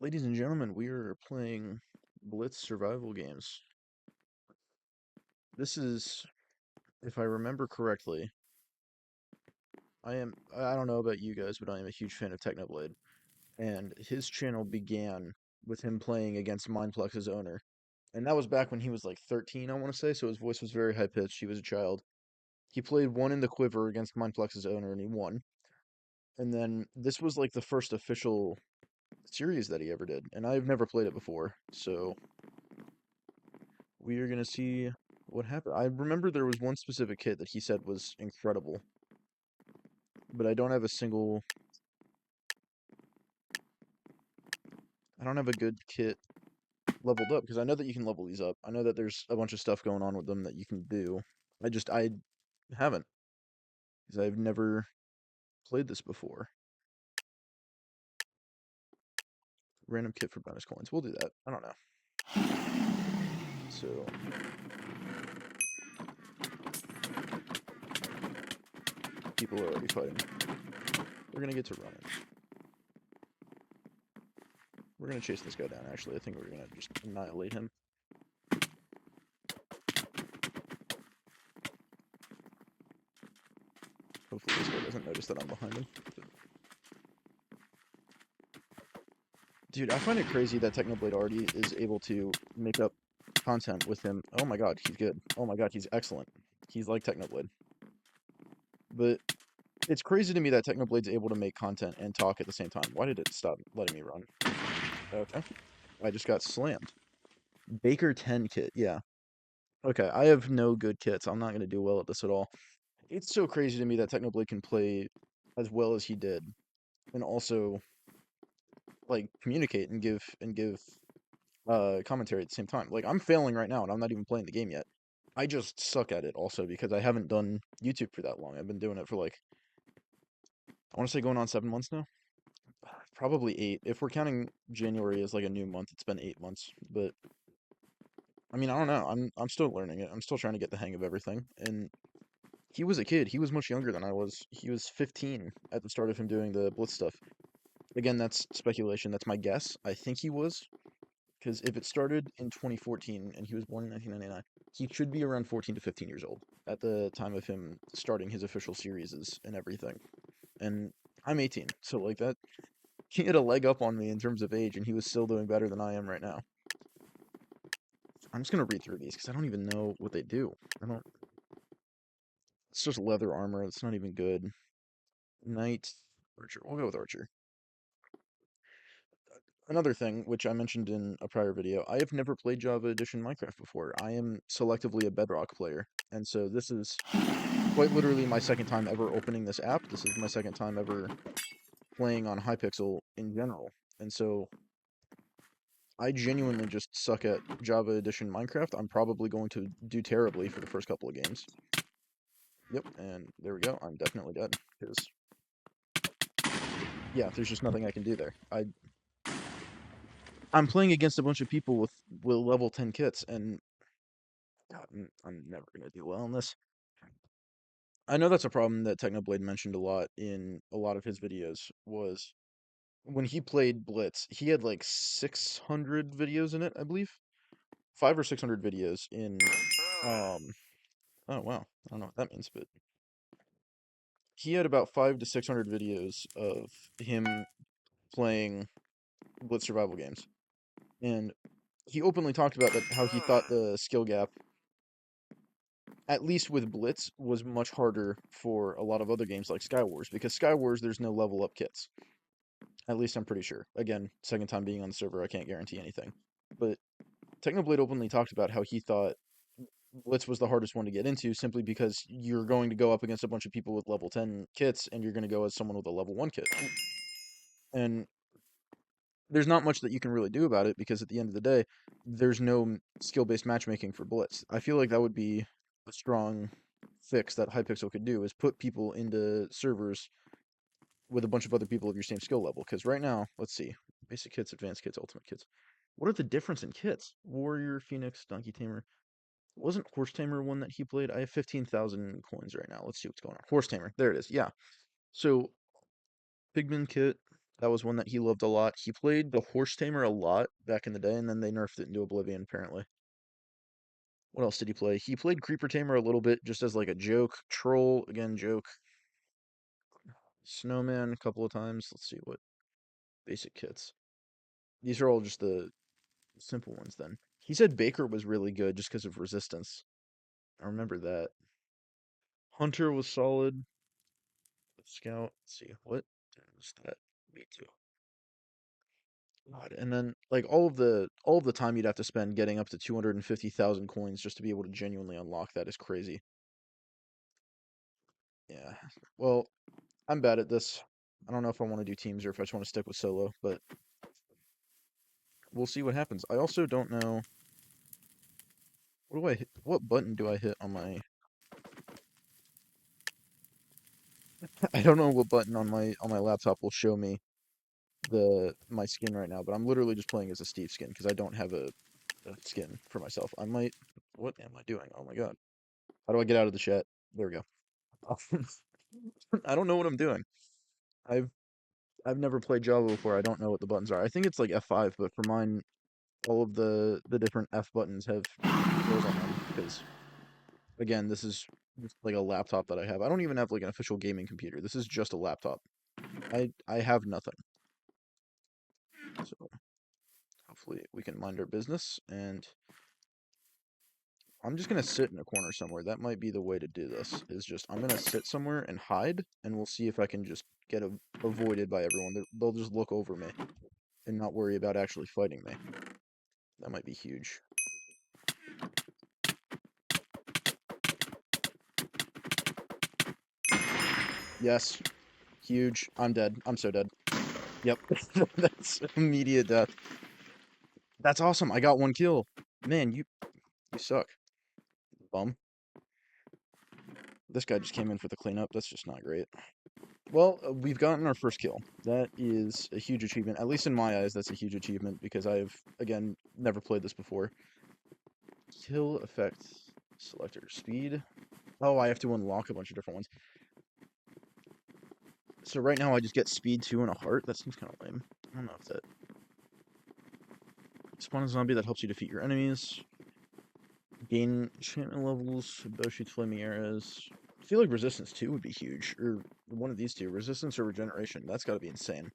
Ladies and gentlemen, we are playing Blitz survival games. This is, if I remember correctly, I don't know about you guys, but I am a huge fan of Technoblade. And his channel began with him playing against Mindplex's owner. And that was back when he was like 13, I want to say, so his voice was very high pitched. He was a child. He played one in the quiver against Mindplex's owner and he won. And then this was like the first official series that he ever did. And I've never played it before, so we are gonna see what happened. I remember there was one specific kit that he said was incredible, but I don't have a good kit leveled up because I know that you can level these up. I know that there's a bunch of stuff going on with them that you can do. I haven't because I've never played this before. Random kit for bonus coins. We'll do that. I don't know. So people are already fighting. We're gonna get to running. We're gonna chase this guy down. Actually, I think we're gonna just annihilate him. Hopefully this guy doesn't notice that I'm behind him. Dude, I find it crazy that Technoblade already is able to make up content with him. Oh my god, he's good. Oh my god, he's excellent. He's like Technoblade. But it's crazy to me that Technoblade's able to make content and talk at the same time. Why did it stop letting me run? Okay. I just got slammed. Baker 10 kit, yeah. Okay, I have no good kits. I'm not going to do well at this at all. It's so crazy to me that Technoblade can play as well as he did and also like communicate and give commentary at the same time. Like I'm failing right now and I'm not even playing the game yet. I just suck at it also because I haven't done YouTube for that long. I've been doing it for like I want to say going on 7 months now. Probably 8. If we're counting January as like a new month, it's been 8 months. But I mean, I don't know. I'm still learning it. I'm still trying to get the hang of everything. And he was a kid. He was much younger than I was. He was 15 at the start of him doing the Blitz stuff. Again, that's speculation. That's my guess. I think he was. Because if it started in 2014 and he was born in 1999, he should be around 14 to 15 years old at the time of him starting his official series and everything. And I'm 18, so like that, he had a leg up on me in terms of age, and he was still doing better than I am right now. I'm just gonna read through these because I don't even know what they do. I don't. It's just leather armor. It's not even good. Knight, archer. We'll go with archer. Another thing, which I mentioned in a prior video, I have never played Java Edition Minecraft before. I am selectively a Bedrock player, and so this is quite literally my second time ever opening this app. This is my second time ever playing on Hypixel in general, and so I genuinely just suck at Java Edition Minecraft. I'm probably going to do terribly for the first couple of games. Yep, and there we go. I'm definitely dead, because, yeah, there's just nothing I can do there. I'm playing against a bunch of people with level 10 kits, and God, I'm never going to do well in this. I know that's a problem that Technoblade mentioned a lot in a lot of his videos, was when he played Blitz, he had like 600 videos in it, I believe. 5 or 600 videos in, oh wow, I don't know what that means, but he had about 5 to 600 videos of him playing Blitz survival games. And he openly talked about that how he thought the skill gap, at least with Blitz, was much harder for a lot of other games like Skywars, because Skywars there's no level up kits. At least I'm pretty sure. Again, second time being on the server, I can't guarantee anything. But Technoblade openly talked about how he thought Blitz was the hardest one to get into simply because you're going to go up against a bunch of people with level 10 kits and you're going to go as someone with a level 1 kit. And there's not much that you can really do about it because at the end of the day, there's no skill-based matchmaking for Blitz. I feel like that would be a strong fix that Hypixel could do, is put people into servers with a bunch of other people of your same skill level. Because right now, let's see, basic kits, advanced kits, ultimate kits. What are the difference in kits? Warrior, Phoenix, Donkey Tamer. Wasn't Horse Tamer one that he played? I have 15,000 coins right now. Let's see what's going on. Horse Tamer. There it is. Yeah. So, Pigman kit. That was one that he loved a lot. He played the Horse Tamer a lot back in the day, and then they nerfed it into Oblivion, apparently. What else did he play? He played Creeper Tamer a little bit, just as like a joke. Troll, again, joke. Snowman a couple of times. Let's see what basic kits. These are all just the simple ones then. He said Baker was really good just because of resistance. I remember that. Hunter was solid. Scout. Let's see, what was that? Me too. God, and then like all of the time you'd have to spend getting up to 250,000 coins just to be able to genuinely unlock that is crazy. Yeah. Well, I'm bad at this. I don't know if I want to do teams or if I just want to stick with solo, but we'll see what happens. I also don't know what do I hit, what button do I hit on my I don't know what button on my laptop will show me my skin right now, but I'm literally just playing as a Steve skin because I don't have a skin for myself. I might what am I doing? Oh my god. How do I get out of the chat? There we go. I don't know what I'm doing. I've I've never played Java before. I don't know what the buttons are. I think it's like F5, but for mine, all of the different F buttons have controls on them because again, this is just like a laptop that I have. I don't even have like an official gaming computer. This is just a laptop. I have nothing. So hopefully we can mind our business and I'm just gonna sit in a corner somewhere. That might be the way to do this. Is just I'm gonna sit somewhere and hide, and we'll see if I can just get avoided by everyone. They'll just look over me and not worry about actually fighting me. That might be huge. Yes, huge. I'm dead. I'm so dead. Yep, that's immediate death. That's awesome. I got one kill. Man, you suck, bum. This guy just came in for the cleanup. That's just not great. Well, we've gotten our first kill. That is a huge achievement. At least in my eyes, that's a huge achievement because I've, again, never played this before. Kill effect selector speed. Oh, I have to unlock a bunch of different ones. So right now I just get speed 2 and a heart. That seems kind of lame. I don't know if that... Spawn a zombie that helps you defeat your enemies. Gain enchantment levels. Bow shoots flaming arrows. I feel like resistance 2 would be huge. Or one of these two. Resistance or regeneration. That's got to be insane.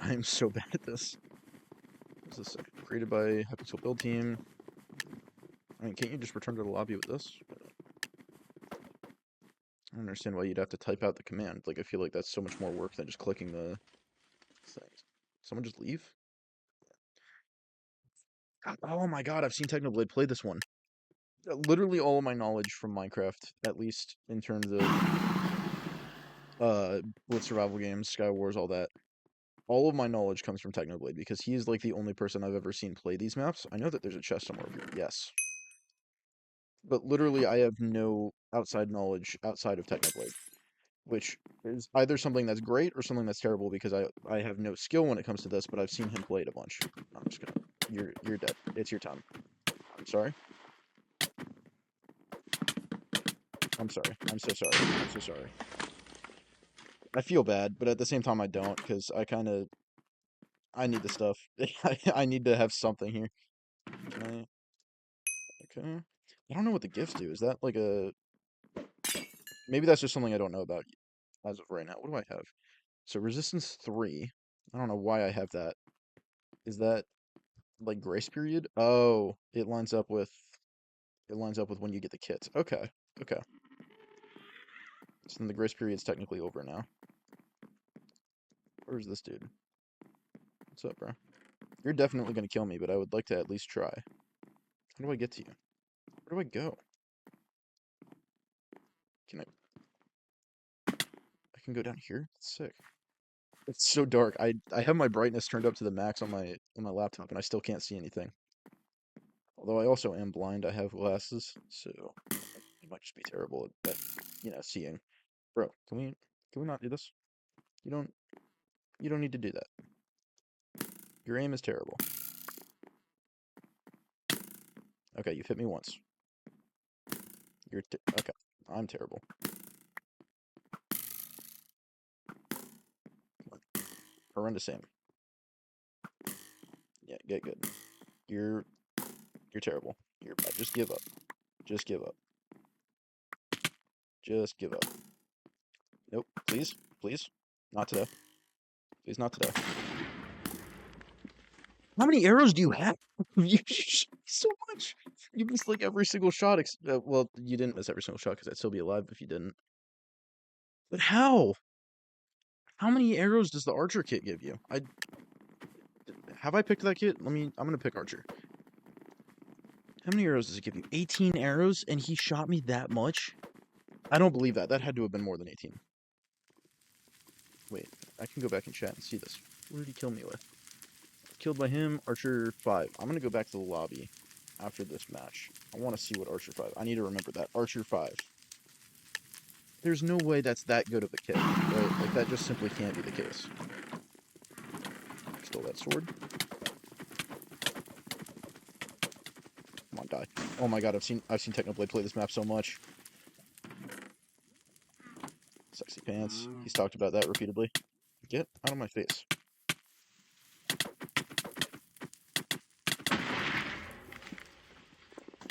I'm so bad at this. What's this say? Created by Hypixel Build Team. I mean, can't you just return to the lobby with this? I don't understand why you'd have to type out the command. Like, I feel like that's so much more work than just clicking the things. Someone just leave? Oh my god, I've seen Technoblade play this one. Literally all of my knowledge from Minecraft, at least in terms of Blitz survival games, Sky Wars, all that. All of my knowledge comes from Technoblade because he's like the only person I've ever seen play these maps. I know that there's a chest somewhere over here. Yes. But literally I have no outside knowledge outside of Technoblade, which is either something that's great or something that's terrible because I have no skill when it comes to this, but I've seen him play it a bunch. I'm just gonna you're dead. It's your time. I'm sorry. I'm sorry. I'm so sorry. I'm so sorry. I feel bad, but at the same time I don't because I need the stuff. I need to have something here. Can I? Okay. I don't know what the gifts do. Is that like a maybe that's just something I don't know about as of right now. What do I have? So resistance 3. I don't know why I have that. Is that like grace period? Oh, it lines up with when you get the kits. Okay. Okay. So then the grace period's technically over now. Where's this dude? What's up, bro? You're definitely gonna kill me, but I would like to at least try. How do I get to you? Where do I go? Can I can go down here? That's sick. It's so dark. I have my brightness turned up to the max on my laptop and I still can't see anything. Although I also am blind, I have glasses, so it might just be terrible at seeing. Bro, can we not do this? You don't you don't need to do that. Your aim is terrible. Okay, you've hit me once. Okay. I'm terrible. horrendous aim. Yeah, get good. You're terrible. You're bad. Just give up. Just give up. Just give up. Nope. Please. Please. Not today. Please not today. How many arrows do you have? You shot me so much. You missed like every single shot. Well, you didn't miss every single shot because I'd still be alive if you didn't. But how? How many arrows does the archer kit give you? Have I picked that kit? I'm gonna pick archer. How many arrows does it give you? 18 arrows, and he shot me that much? I don't believe that. That had to have been more than 18. Wait, I can go back and chat and see this. What did he kill me with? Killed by him, Archer 5. I'm gonna go back to the lobby after this match. I want to see what Archer 5. I need to remember that. Archer 5. There's no way that's that good of a kit, right? Like, that just simply can't be the case. Stole that sword. Come on, die. Oh my god, I've seen Technoblade play this map so much. Sexy pants. He's talked about that repeatedly. Get out of my face.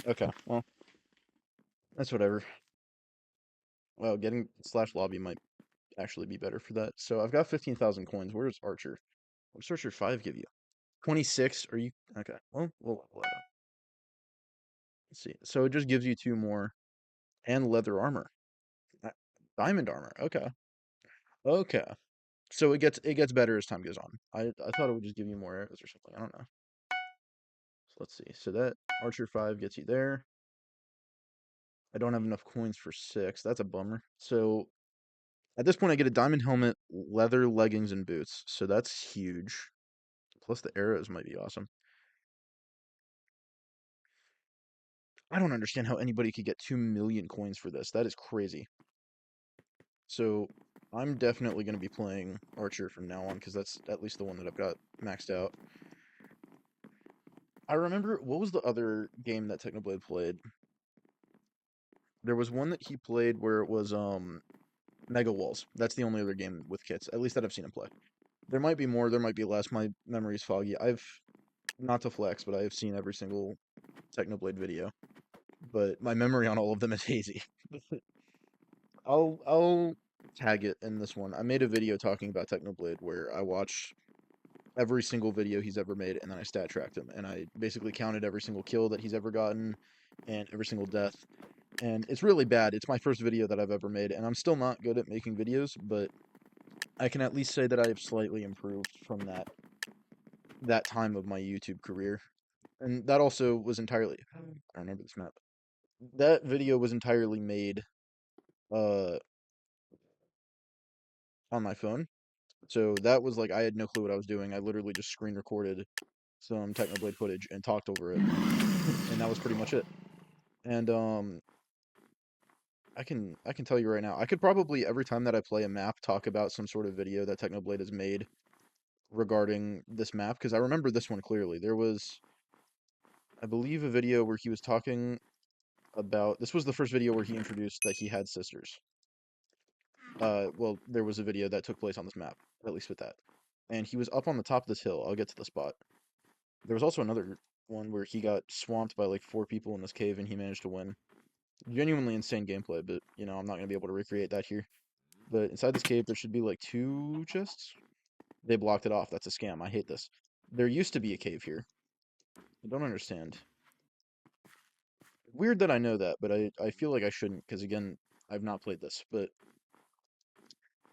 Okay, well, that's whatever. Well, getting slash lobby might actually be better for that. So I've got 15,000 coins. Where's Archer? What does Archer 5 give you? 26? Are you... Okay, well, we'll level that up. Let's see. So it just gives you 2 more. And leather armor. Diamond armor. Okay. Okay. So it gets better as time goes on. I thought it would just give you more arrows or something. I don't know. So let's see. So that Archer 5 gets you there. I don't have enough coins for 6. That's a bummer. So at this point I get a diamond helmet, leather leggings, and boots. So that's huge. Plus the arrows might be awesome. I don't understand how anybody could get 2 million coins for this. That is crazy. So I'm definitely going to be playing Archer from now on because that's at least the one that I've got maxed out. I remember, what was the other game that Technoblade played? There was one that he played where it was Mega Walls. That's the only other game with kits, at least that I've seen him play. There might be more, there might be less. My memory's foggy. I've, not to flex, but I have seen every single Technoblade video. But my memory on all of them is hazy. I'll tag it in this one. I made a video talking about Technoblade where I watched every single video he's ever made, and then I stat tracked him, and I basically counted every single kill that he's ever gotten, and every single death, and it's really bad. It's my first video that I've ever made, and I'm still not good at making videos, but I can at least say that I have slightly improved from that time of my YouTube career, and that also was entirely, I remember this map, that video was entirely made, uh, on my phone, so that was like, I had no clue what I was doing. I literally just screen recorded some Technoblade footage and talked over it, and that was pretty much it. And I can tell you right now, I could probably every time that I play a map talk about some sort of video that Technoblade has made regarding this map because I remember this one clearly. There was, I believe, a video where he was talking about. This was the first video where he introduced that he had sisters. Well, there was a video that took place on this map, at least with that, and he was up on the top of this hill. I'll get to the spot. There was also another one where he got swamped by like 4 people in this cave and he managed to win. Genuinely insane gameplay, but I'm not gonna be able to recreate that here. But inside this cave, there should be like 2 chests. They blocked it off. That's a scam. I hate this. There used to be a cave here. I don't understand. Weird that I know that, but I feel like I shouldn't, because again, I've not played this. But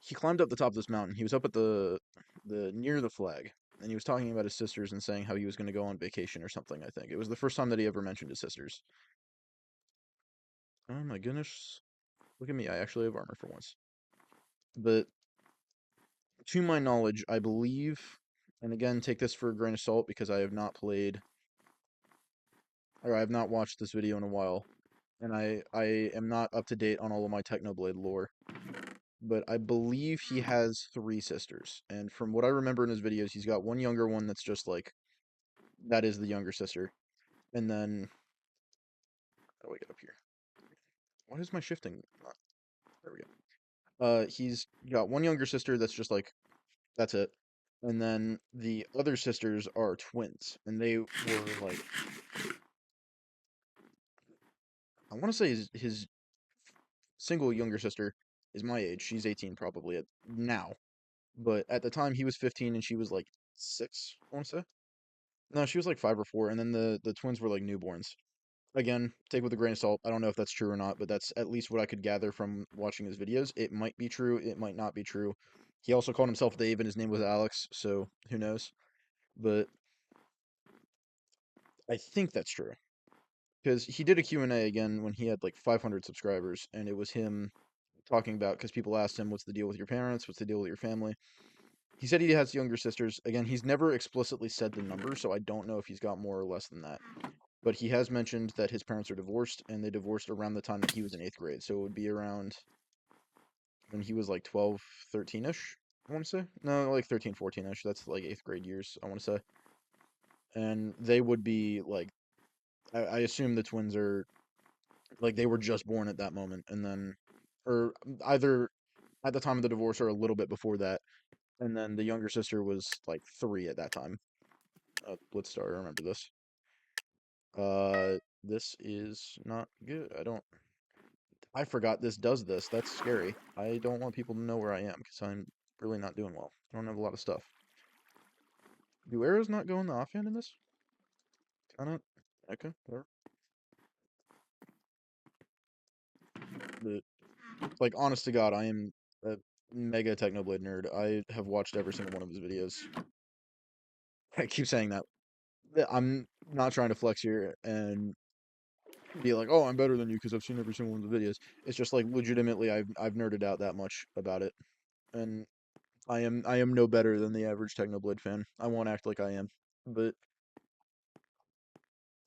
he climbed up the top of this mountain. He was up at the near the flag, and he was talking about his sisters and saying how he was going to go on vacation or something, I think. It was the first time that he ever mentioned his sisters. Oh my goodness. Look at me. I actually have armor for once. But to my knowledge, I believe, and again, take this for a grain of salt because I have not played, or I have not watched this video in a while, and I am not up to date on all of my Technoblade lore. But I believe he has 3 sisters, and from what I remember in his videos, he's got one younger one that's just like, that is the younger sister, and then, how do I get up here? What is my shifting? There we go. He's got one younger sister that's just like, that's it. And then the other sisters are twins, and they were like, I want to say his single younger sister is my age. She's 18 probably now, but at the time he was 15 and she was like 6, I want to say. No, she was like 5 or 4, and then the twins were like newborns. Again, take with a grain of salt. I don't know if that's true or not, but that's at least what I could gather from watching his videos. It might be true, it might not be true. He also called himself Dave and his name was Alex, so who knows? But I think that's true. Because he did a Q&A again when he had like 500 subscribers, and it was him talking about, because people asked him, what's the deal with your parents? What's the deal with your family? He said he has younger sisters. Again, he's never explicitly said the number, so I don't know if he's got more or less than that. But he has mentioned that his parents are divorced, and they divorced around the time that he was in 8th grade. So it would be around when he was like 12, 13-ish, I want to say. No, like 13, 14-ish. That's like 8th grade years, I want to say. And they would be like, I assume the twins are, like, they were just born at that moment, and then, or either at the time of the divorce or a little bit before that. And then the younger sister was like 3 at that time. Blitz star, I remember this. This is not good. I forgot this does this. That's scary. I don't want people to know where I am because I'm really not doing well. I don't have a lot of stuff. Do arrows not go in the offhand in this? Kinda. Okay, whatever. But, like, honest to God, I am a mega Technoblade nerd. I have watched every single one of his videos. I keep saying that. I'm not trying to flex here and be like, oh, I'm better than you because I've seen every single one of the videos. It's just like legitimately, I've nerded out that much about it, and I am no better than the average Technoblade fan. I won't act like I am. But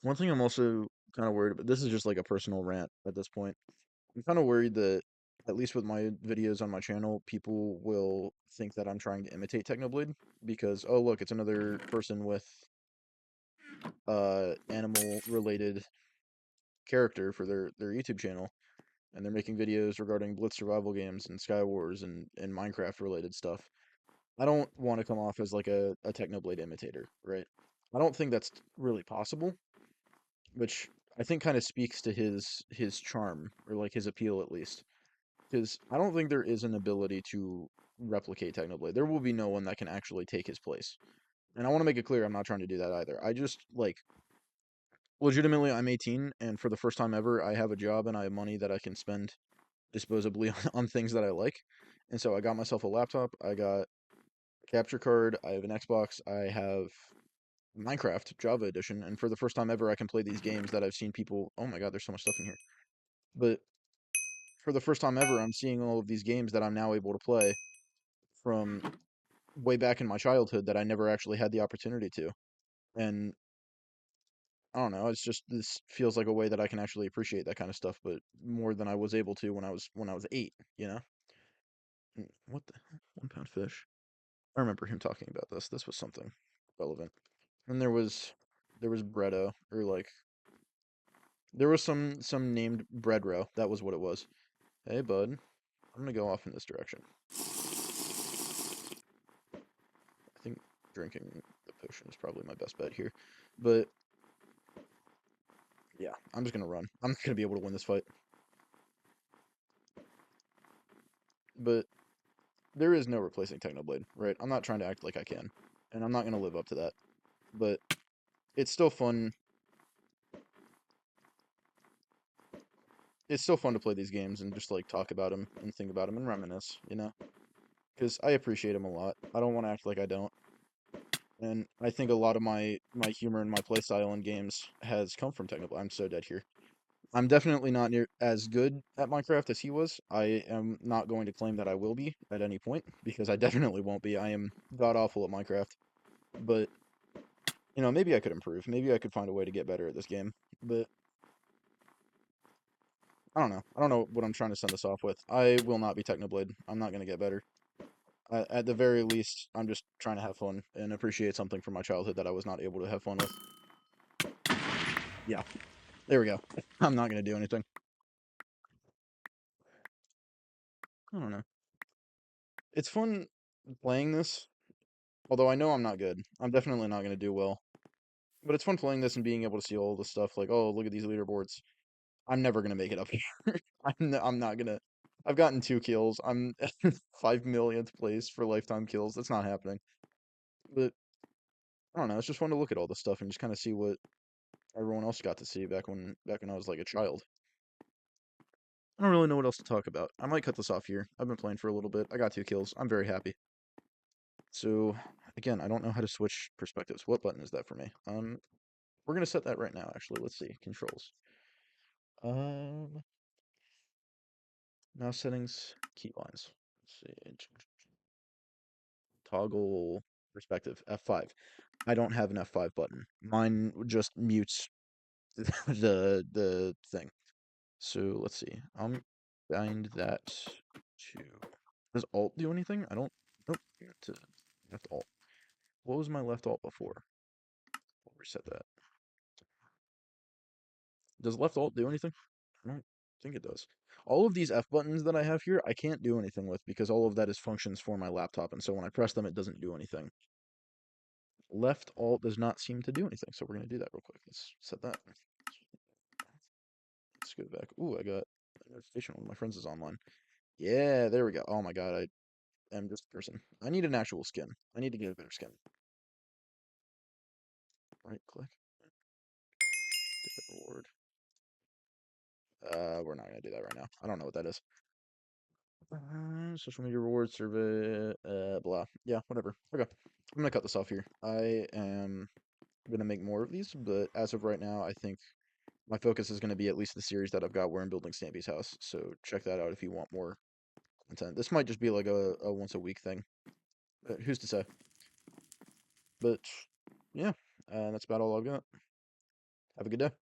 one thing I'm also kind of worried about. This is just like a personal rant at this point. I'm kind of worried that, at least with my videos on my channel, people will think that I'm trying to imitate Technoblade because, oh look, it's another person with animal related character for their YouTube channel, and they're making videos regarding Blitz survival games and Sky Wars and Minecraft related stuff. I don't want to come off as like a Technoblade imitator, right? I don't think that's really possible, which I think kind of speaks to his charm, or like his appeal at least. Because I don't think there is an ability to replicate Technoblade. There will be no one that can actually take his place. And I want to make it clear I'm not trying to do that either. I just like, legitimately, I'm 18, and for the first time ever, I have a job and I have money that I can spend disposably on things that I like. And so I got myself a laptop, I got a capture card, I have an Xbox, I have Minecraft Java Edition, and for the first time ever, I can play these games that I've seen people. Oh my God, there's so much stuff in here. But for the first time ever, I'm seeing all of these games that I'm now able to play from way back in my childhood that I never actually had the opportunity to. And I don't know, it's just, this feels like a way that I can actually appreciate that kind of stuff, but more than I was able to when I was 8, you know? What the hell? 1 pound fish. I remember him talking about this. This was something relevant. And there was Bretto, or like, there was some named Breadrow. That was what it was. Hey bud, I'm gonna go off in this direction. I think drinking the potion is probably my best bet here. But yeah, I'm just gonna run. I'm not gonna be able to win this fight. But there is no replacing Technoblade, right? I'm not trying to act like I can. And I'm not gonna live up to that. But it's still fun. It's still fun to play these games and just like talk about them and think about them and reminisce, you know? Because I appreciate them a lot. I don't want to act like I don't. And I think a lot of my humor and my playstyle in games has come from Technoblade. I'm so dead here. I'm definitely not near as good at Minecraft as he was. I am not going to claim that I will be at any point, because I definitely won't be. I am god awful at Minecraft. But, maybe I could improve. Maybe I could find a way to get better at this game. But I don't know. I don't know what I'm trying to send this off with. I will not be Technoblade. I'm not going to get better. At the very least, I'm just trying to have fun and appreciate something from my childhood that I was not able to have fun with. Yeah, there we go. I'm not going to do anything. I don't know. It's fun playing this, Although I know I'm not good. I'm definitely not gonna do well. But it's fun playing this and being able to see all the stuff like, oh, look at these leaderboards. I'm never gonna make it up here. I'm not gonna. I've gotten 2 kills. I'm 5 millionth place for lifetime kills. That's not happening. But I don't know. It's just fun to look at all the stuff and just kind of see what everyone else got to see back when I was like a child. I don't really know what else to talk about. I might cut this off here. I've been playing for a little bit. I got 2 kills. I'm very happy. So again, I don't know how to switch perspectives. What button is that for me? We're gonna set that right now. Actually, let's see. Controls. Um, Mouse settings, keybinds. Let's see. Toggle perspective. F5. I don't have an F5 button. Mine just mutes the thing. So let's see. I'll bind that to. Does Alt do anything? I don't. Nope. To left Alt. What was my left Alt before? I'll reset that. Does left Alt do anything? I don't think it does. All of these F buttons that I have here, I can't do anything with because all of that is functions for my laptop, and so when I press them, it doesn't do anything. Left Alt does not seem to do anything, so we're gonna do that real quick. Let's set that. Let's go back. Ooh, I got a notification. One of my friends is online. Yeah, there we go. Oh my god, I am just a person. I need an actual skin. I need to get a better skin. Right click. Different reward. We're not gonna do that right now. I don't know what that is. Social media reward survey. Blah. Yeah, whatever. Okay, I'm gonna cut this off here. I am gonna make more of these, but as of right now, I think my focus is gonna be at least the series that I've got where I'm building Stampy's house. So check that out if you want more content. This might just be like a once a week thing, but who's to say? But yeah, that's about all I've got. Have a good day.